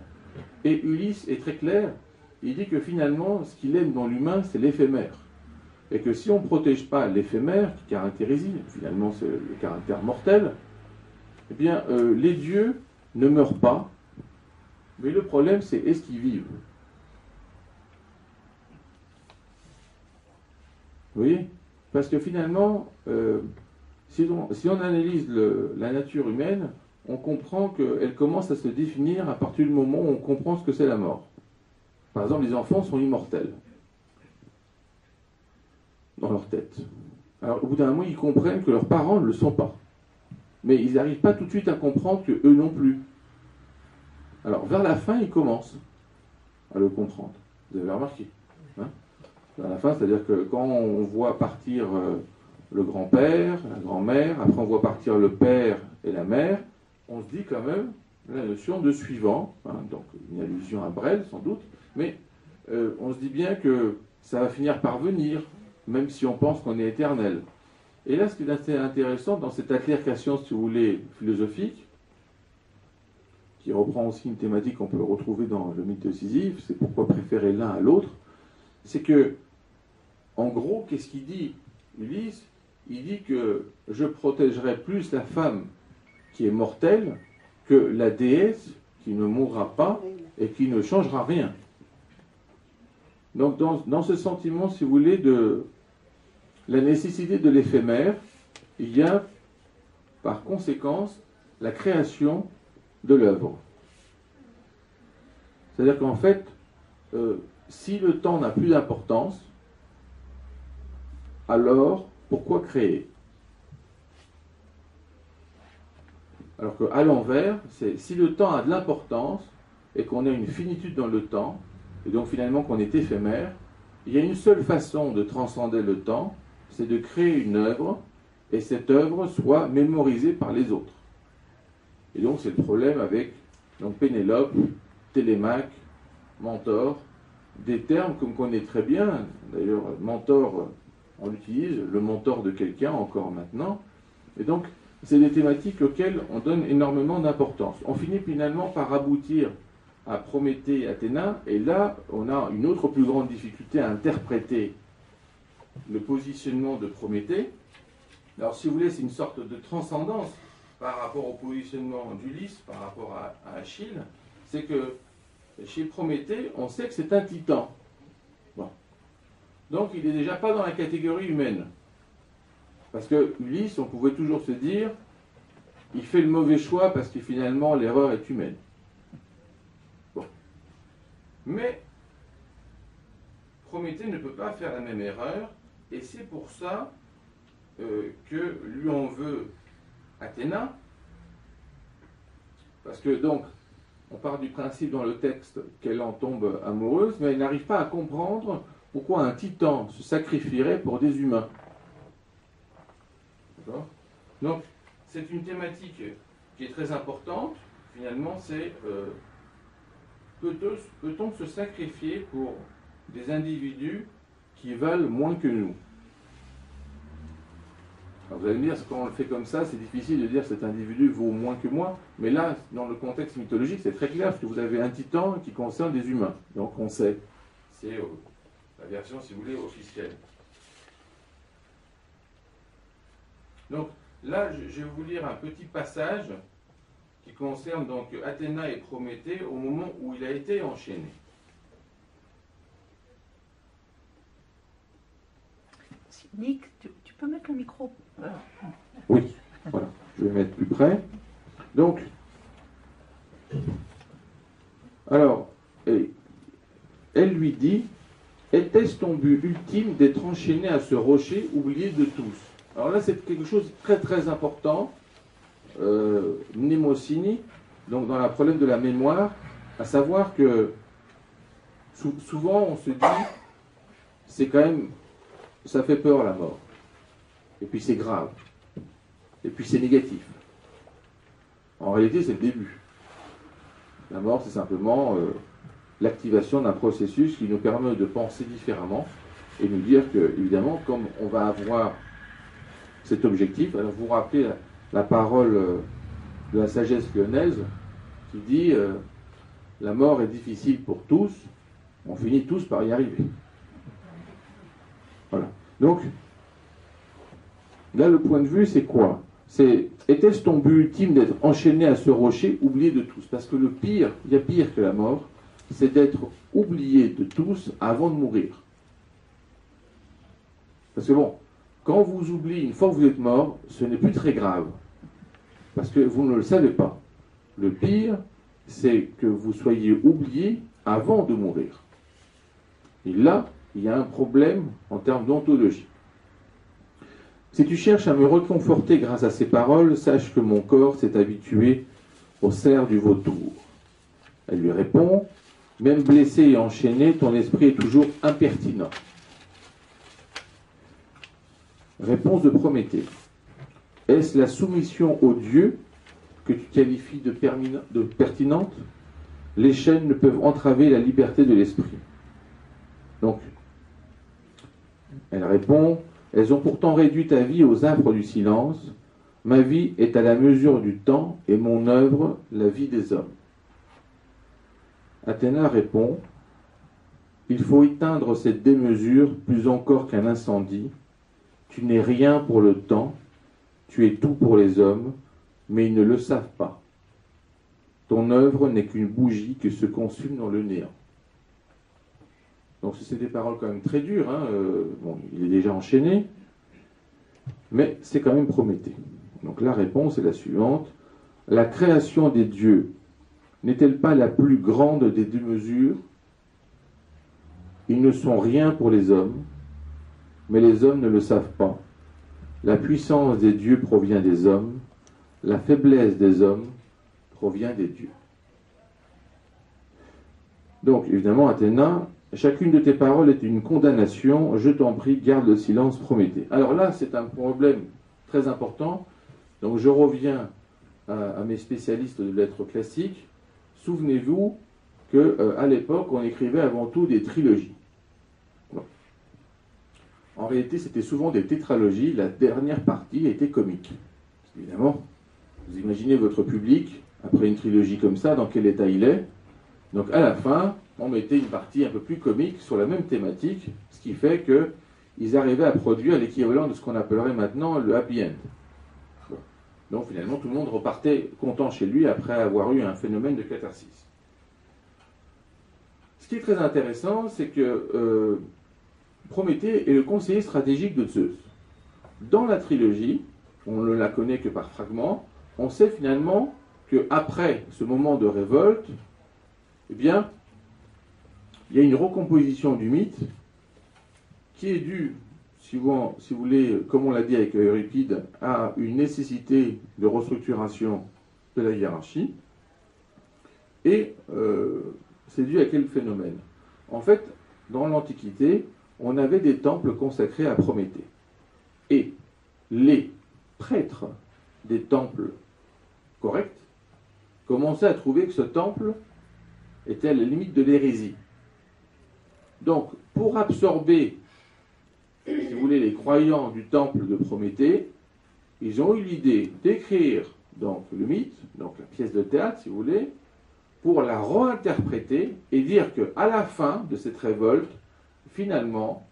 Et Ulysse est très clair, il dit que finalement, ce qu'il aime dans l'humain, c'est l'éphémère. Et que si on ne protège pas l'éphémère, qui caractérise, finalement, c'est le caractère mortel, eh bien, les dieux ne meurent pas, mais le problème, c'est est-ce qu'ils vivent? Vous voyez? Parce que finalement, si on analyse la nature humaine, on comprend qu'elle commence à se définir à partir du moment où on comprend ce que c'est la mort. Par exemple, les enfants sont immortels dans leur tête. Alors, au bout d'un moment, ils comprennent que leurs parents ne le sont pas. Mais ils n'arrivent pas tout de suite à comprendre qu'eux non plus. Alors, vers la fin, ils commencent à le comprendre. Vous avez remarqué, hein? Vers la fin, c'est-à-dire que quand on voit partir le grand-père, la grand-mère, après on voit partir le père et la mère, on se dit quand même la notion de suivant, hein, donc une allusion à Brel sans doute, mais on se dit bien que ça va finir par venir, même si on pense qu'on est éternel. Et là, ce qui est assez intéressant dans cette altercation, si vous voulez, philosophique, qui reprend aussi une thématique qu'on peut retrouver dans le mythe de Sisyphe, c'est pourquoi préférer l'un à l'autre, c'est que, en gros, qu'est-ce qu'il dit, Ulysse? Il dit que je protégerai plus la femme qui est mortelle que la déesse qui ne mourra pas et qui ne changera rien. Donc dans ce sentiment, si vous voulez, de la nécessité de l'éphémère, il y a par conséquence la création de l'œuvre. C'est-à-dire qu'en fait, si le temps n'a plus d'importance, alors pourquoi créer? Alors qu'à l'envers, c'est si le temps a de l'importance et qu'on a une finitude dans le temps, et donc finalement qu'on est éphémère, il y a une seule façon de transcender le temps, c'est de créer une œuvre, et cette œuvre soit mémorisée par les autres. Et donc c'est le problème avec donc, Pénélope, Télémaque, Mentor, des termes qu'on connaît très bien. D'ailleurs, mentor, on l'utilise, le mentor de quelqu'un encore maintenant. Et donc, c'est des thématiques auxquelles on donne énormément d'importance. On finit finalement par aboutir à Prométhée et Athéna, et là, on a une autre plus grande difficulté à interpréter le positionnement de Prométhée. Alors, si vous voulez, c'est une sorte de transcendance par rapport au positionnement d'Ulysse, par rapport à Achille. C'est que chez Prométhée, on sait que c'est un titan. Bon. Donc, il n'est déjà pas dans la catégorie humaine. Parce que Ulysse, on pouvait toujours se dire, il fait le mauvais choix parce que finalement, l'erreur est humaine. Bon. Mais Prométhée ne peut pas faire la même erreur, et c'est pour ça que lui en veut Athéna, parce que donc, on part du principe dans le texte qu'elle en tombe amoureuse, mais elle n'arrive pas à comprendre pourquoi un titan se sacrifierait pour des humains. D'accord ? Donc, c'est une thématique qui est très importante. Finalement, c'est peut-on se sacrifier pour des individus qui valent moins que nous? Alors vous allez me dire, quand on le fait comme ça, c'est difficile de dire cet individu vaut moins que moi, mais là, dans le contexte mythologique, c'est très clair, parce que vous avez un titan qui concerne des humains. Donc on sait. C'est la version, si vous voulez, officielle. Donc là, je vais vous lire un petit passage qui concerne donc Athéna et Prométhée au moment où il a été enchaîné. Nick, tu peux mettre le micro? Oui, voilà, je vais mettre plus près. Donc, alors, elle lui dit, était-ce ton but ultime d'être enchaîné à ce rocher oublié de tous? Alors là, c'est quelque chose de très très important, mnémosynie, donc dans le problème de la mémoire, à savoir que souvent on se dit, c'est quand même, ça fait peur la mort. et puis c'est grave, et puis c'est négatif. En réalité, c'est le début. La mort, c'est simplement l'activation d'un processus qui nous permet de penser différemment et nous dire que, évidemment, comme on va avoir cet objectif, alors vous vous rappelez la parole de la sagesse lyonnaise qui dit la mort est difficile pour tous, on finit tous par y arriver. Voilà. Donc, là, le point de vue, c'est quoi? Était-ce ton but ultime d'être enchaîné à ce rocher, oublié de tous? Parce que le pire, il y a pire que la mort, c'est d'être oublié de tous avant de mourir. Parce que bon, quand on vous oublie une fois que vous êtes mort, ce n'est plus très grave. Parce que vous ne le savez pas. Le pire, c'est que vous soyez oublié avant de mourir. Et là, il y a un problème en termes d'ontologie. Si tu cherches à me réconforter grâce à ces paroles, sache que mon corps s'est habitué au cerf du vautour. Elle lui répond, même blessé et enchaîné, ton esprit est toujours impertinent. Réponse de Prométhée. Est-ce la soumission aux dieux que tu qualifies de pertinente? Les chaînes ne peuvent entraver la liberté de l'esprit. Donc, elle répond, elles ont pourtant réduit ta vie aux affres du silence. Ma vie est à la mesure du temps et mon œuvre la vie des hommes. Athéna répond, il faut éteindre cette démesure plus encore qu'un incendie. Tu n'es rien pour le temps, tu es tout pour les hommes, mais ils ne le savent pas. Ton œuvre n'est qu'une bougie qui se consume dans le néant. Donc c'est des paroles quand même très dures, hein. Bon, il est déjà enchaîné, mais c'est quand même Prométhée. Donc la réponse est la suivante. La création des dieux n'est-elle pas la plus grande des deux mesures? Ils ne sont rien pour les hommes, mais les hommes ne le savent pas. La puissance des dieux provient des hommes, la faiblesse des hommes provient des dieux. Donc évidemment, Athéna, chacune de tes paroles est une condamnation, je t'en prie, garde le silence, Prométhée. Alors là, c'est un problème très important. Donc je reviens à mes spécialistes de lettres classiques. Souvenez-vous qu'à l'époque, on écrivait avant tout des trilogies. Bon. En réalité, c'était souvent des tétralogies. La dernière partie était comique. Évidemment, vous imaginez votre public, après une trilogie comme ça, dans quel état il est. Donc à la fin, on mettait une partie un peu plus comique sur la même thématique, ce qui fait qu'ils arrivaient à produire l'équivalent de ce qu'on appellerait maintenant le happy end. Bon. Donc finalement, tout le monde repartait content chez lui après avoir eu un phénomène de catharsis. Ce qui est très intéressant, c'est que Prométhée est le conseiller stratégique de Zeus. Dans la trilogie, on ne la connaît que par fragments, on sait finalement qu'après ce moment de révolte, eh bien, il y a une recomposition du mythe qui est due, si vous voulez, comme on l'a dit avec Euripide, à une nécessité de restructuration de la hiérarchie. Et c'est dû à quel phénomène? En fait, dans l'Antiquité, on avait des temples consacrés à Prométhée. Et les prêtres des temples corrects commençaient à trouver que ce temple était à la limite de l'hérésie. Donc, pour absorber, si vous voulez, les croyants du temple de Prométhée, ils ont eu l'idée d'écrire donc le mythe, donc la pièce de théâtre, si vous voulez, pour la réinterpréter et dire qu'à la fin de cette révolte, finalement,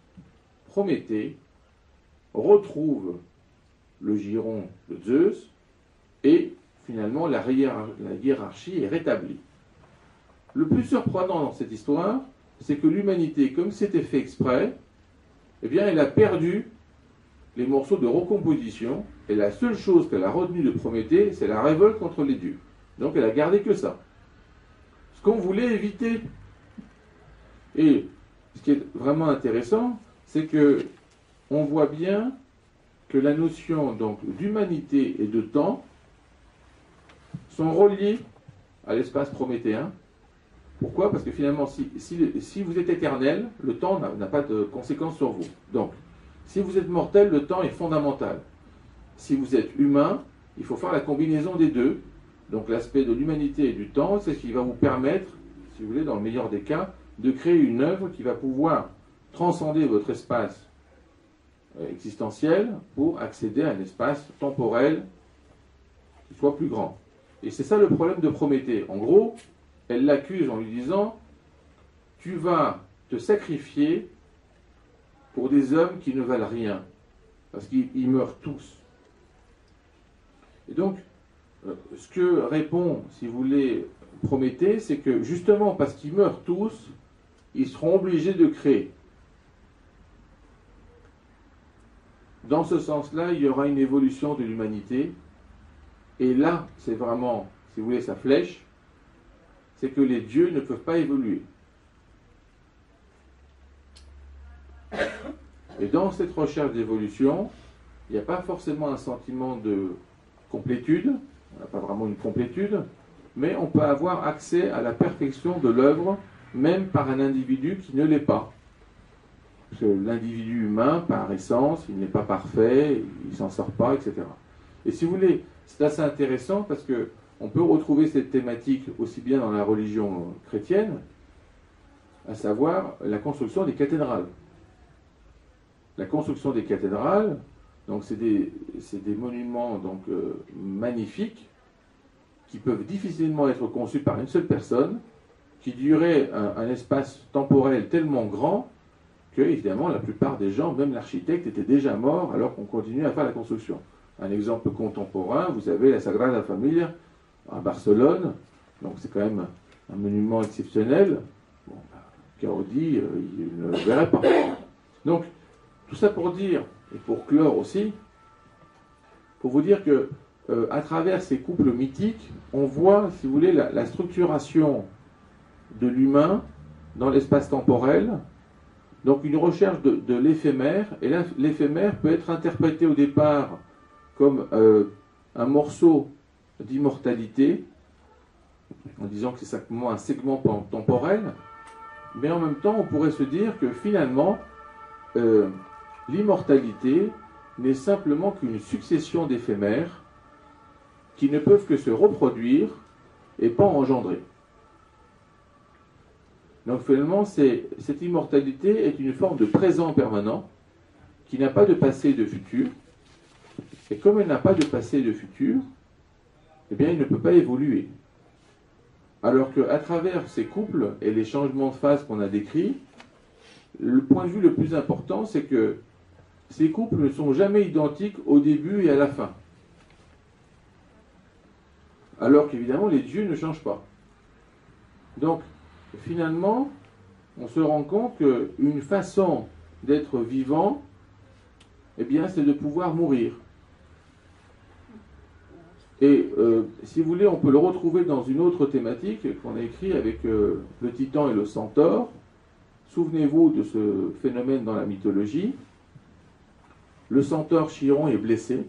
Prométhée retrouve le giron de Zeus et finalement la hiérarchie est rétablie. Le plus surprenant dans cette histoire, c'est que l'humanité, comme c'était fait exprès, eh bien, elle a perdu les morceaux de recomposition, et la seule chose qu'elle a retenue de Prométhée, c'est la révolte contre les dieux. Donc elle a gardé que ça. Ce qu'on voulait éviter. Et ce qui est vraiment intéressant, c'est que on voit bien que la notion donc d'humanité et de temps sont reliées à l'espace prométhéen. Pourquoi? Parce que finalement, si vous êtes éternel, le temps n'a pas de conséquences sur vous. Donc, Si vous êtes mortel, le temps est fondamental. Si vous êtes humain, il faut faire la combinaison des deux. Donc l'aspect de l'humanité et du temps, c'est ce qui va vous permettre, si vous voulez, dans le meilleur des cas, de créer une œuvre qui va pouvoir transcender votre espace existentiel pour accéder à un espace temporel qui soit plus grand. Et c'est ça le problème de Prométhée. En gros, elle l'accuse en lui disant « Tu vas te sacrifier pour des hommes qui ne valent rien, parce qu'ils meurent tous. » Et donc, ce que répond, si vous voulez, Prométhée, c'est que justement parce qu'ils meurent tous, ils seront obligés de créer. Dans ce sens-là, il y aura une évolution de l'humanité. Et là, c'est vraiment, si vous voulez, sa flèche, c'est que les dieux ne peuvent pas évoluer. Et dans cette recherche d'évolution, il n'y a pas forcément un sentiment de complétude, on n'a pas vraiment une complétude, mais on peut avoir accès à la perfection de l'œuvre, même par un individu qui ne l'est pas. Parce que l'individu humain, par essence, il n'est pas parfait, il ne s'en sort pas, etc. Et si vous voulez, c'est assez intéressant parce qu'on peut retrouver cette thématique aussi bien dans la religion chrétienne, à savoir la construction des cathédrales. La construction des cathédrales, donc c'est des monuments donc, magnifiques qui peuvent difficilement être conçus par une seule personne, qui duraient un espace temporel tellement grand que, évidemment, la plupart des gens, même l'architecte, était déjà mort alors qu'on continuait à faire la construction. Un exemple contemporain, vous avez la Sagrada Familia à Barcelone, donc c'est quand même un monument exceptionnel. Bon, Gaudi, il ne le verrait pas. Donc, tout ça pour dire, et pour clore aussi, pour vous dire que à travers ces couples mythiques, on voit, si vous voulez, la structuration de l'humain dans l'espace temporel, donc une recherche de l'éphémère, et là, l'éphémère peut être interprété au départ comme un morceau d'immortalité, en disant que c'est simplement un segment temporel, mais en même temps, on pourrait se dire que finalement, l'immortalité n'est simplement qu'une succession d'éphémères qui ne peuvent que se reproduire et pas engendrer. Donc finalement, cette immortalité est une forme de présent permanent qui n'a pas de passé et de futur. Et comme elle n'a pas de passé et de futur, eh bien, il ne peut pas évoluer. Alors qu'à travers ces couples et les changements de phase qu'on a décrits, le point de vue le plus important, c'est que ces couples ne sont jamais identiques au début et à la fin. Alors qu'évidemment, les dieux ne changent pas. Donc, finalement, on se rend compte qu'une façon d'être vivant, eh bien, c'est de pouvoir mourir. Et si vous voulez, on peut le retrouver dans une autre thématique qu'on a écrite avec le Titan et le Centaure. Souvenez-vous de ce phénomène dans la mythologie. Le Centaure Chiron est blessé.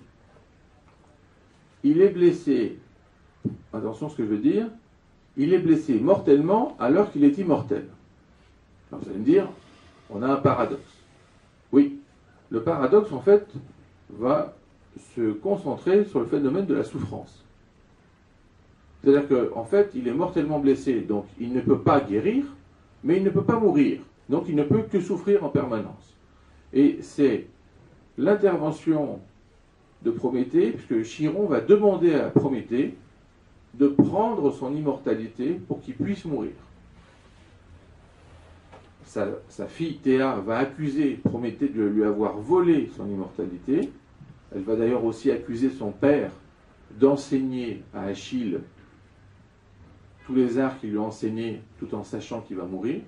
Il est blessé, attention à ce que je veux dire, il est blessé mortellement alors qu'il est immortel. Alors vous allez me dire, on a un paradoxe. Oui, le paradoxe en fait va se concentrer sur le phénomène de la souffrance. C'est-à-dire qu'en fait, il est mortellement blessé, donc il ne peut pas guérir, mais il ne peut pas mourir. Donc il ne peut que souffrir en permanence. Et c'est l'intervention de Prométhée, puisque Chiron va demander à Prométhée de prendre son immortalité pour qu'il puisse mourir. Sa fille Théa va accuser Prométhée de lui avoir volé son immortalité. Elle va d'ailleurs aussi accuser son père d'enseigner à Achille tous les arts qu'il lui a enseignés tout en sachant qu'il va mourir.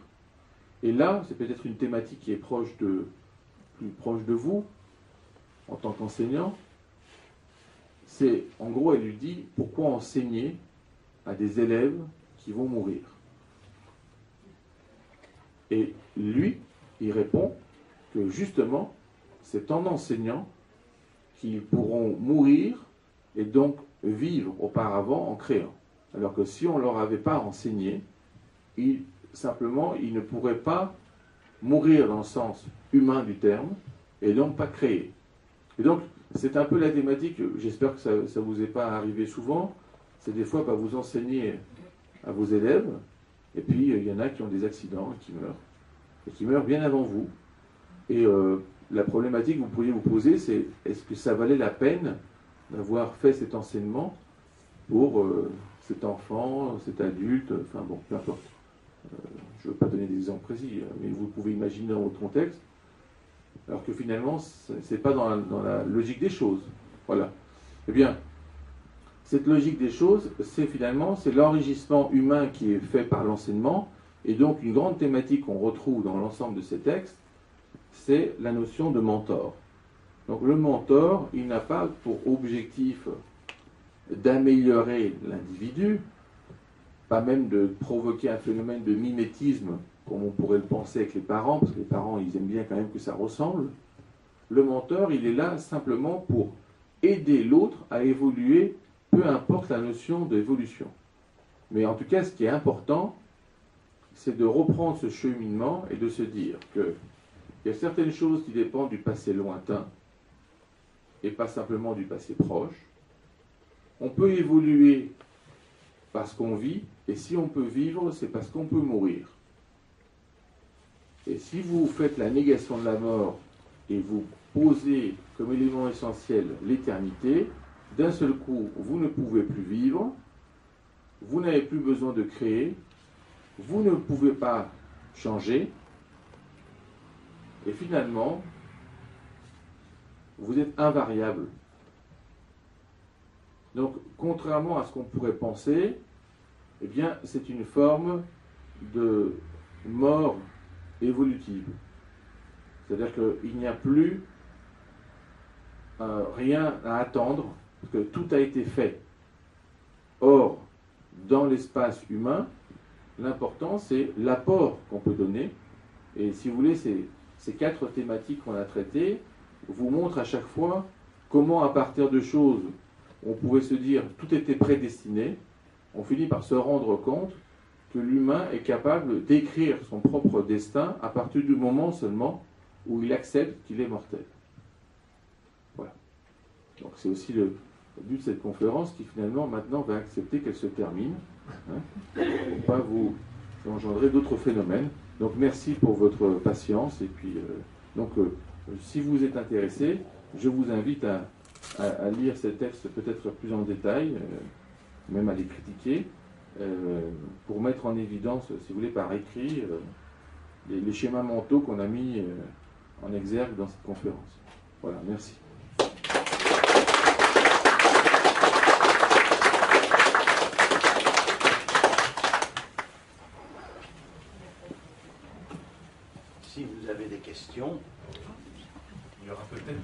Et là, c'est peut-être une thématique qui est plus proche de vous, en tant qu'enseignant. C'est, en gros, elle lui dit, pourquoi enseigner à des élèves qui vont mourir? Et lui, il répond que justement, c'est en enseignant qu'ils pourront mourir et donc vivre auparavant en créant. Alors que si on ne leur avait pas enseigné, simplement, ils ne pourraient pas mourir dans le sens humain du terme, et non pas créer. Et donc, c'est un peu la thématique, j'espère que ça ne vous est pas arrivé souvent, c'est des fois vous enseignez à vos élèves, et puis il y en a qui ont des accidents et qui meurent bien avant vous. Et la problématique que vous pourriez vous poser, c'est est-ce que ça valait la peine d'avoir fait cet enseignement pour cet enfant, cet adulte, enfin bon, peu importe. Je ne veux pas donner des exemples précis, mais vous pouvez imaginer dans votre contexte, alors que finalement, ce n'est pas dans la logique des choses. Voilà. Eh bien, cette logique des choses, c'est l'enrichissement humain qui est fait par l'enseignement, et donc une grande thématique qu'on retrouve dans l'ensemble de ces textes, c'est la notion de mentor. Donc le mentor, il n'a pas pour objectif d'améliorer l'individu, pas même de provoquer un phénomène de mimétisme, comme on pourrait le penser avec les parents, parce que les parents, ils aiment bien quand même que ça ressemble. Le mentor, il est là simplement pour aider l'autre à évoluer, peu importe la notion d'évolution. Mais en tout cas, ce qui est important, c'est de reprendre ce cheminement et de se dire qu'il y a certaines choses qui dépendent du passé lointain et pas simplement du passé proche. On peut évoluer parce qu'on vit, et si on peut vivre, c'est parce qu'on peut mourir. Et si vous faites la négation de la mort et vous posez comme élément essentiel l'éternité, d'un seul coup, vous ne pouvez plus vivre, vous n'avez plus besoin de créer, vous ne pouvez pas changer, et finalement, vous êtes invariable. Donc, contrairement à ce qu'on pourrait penser, eh bien, c'est une forme de mort évolutive. C'est-à-dire qu'il n'y a plus rien à attendre, parce que tout a été fait. Or, dans l'espace humain, l'important, c'est l'apport qu'on peut donner. Et si vous voulez, ces 4 thématiques qu'on a traitées vous montrent à chaque fois comment, à partir de choses, on pouvait se dire tout était prédestiné, on finit par se rendre compte que l'humain est capable d'écrire son propre destin à partir du moment seulement où il accepte qu'il est mortel. Voilà. Donc c'est aussi le but de cette conférence qui finalement maintenant va accepter qu'elle se termine, pour ne pas vous engendrer d'autres phénomènes. Donc merci pour votre patience et puis si vous êtes intéressé, je vous invite à lire ces textes peut-être plus en détail, même à les critiquer, pour mettre en évidence, si vous voulez, par écrit, les schémas mentaux qu'on a mis en exergue dans cette conférence. Voilà, merci. Si vous avez des questions, il y aura peut-être